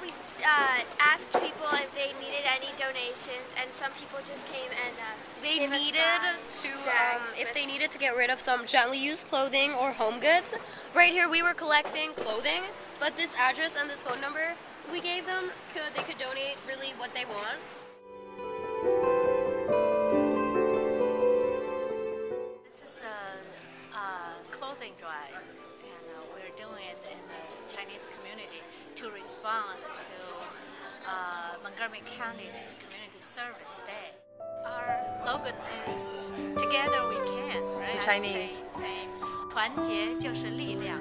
We asked people if they needed any donations, and some people just came and They gave us needed bags if they needed to get rid of some gently used clothing or home goods. Right here, we were collecting clothing, but this address and this phone number we gave them, they could donate really what they want. This is a clothing drive, and we're doing it in the Chinese community to respond to Montgomery County's Community Service Day. Our slogan is "Together we can," right? Chinese. Same. 团结就是力量。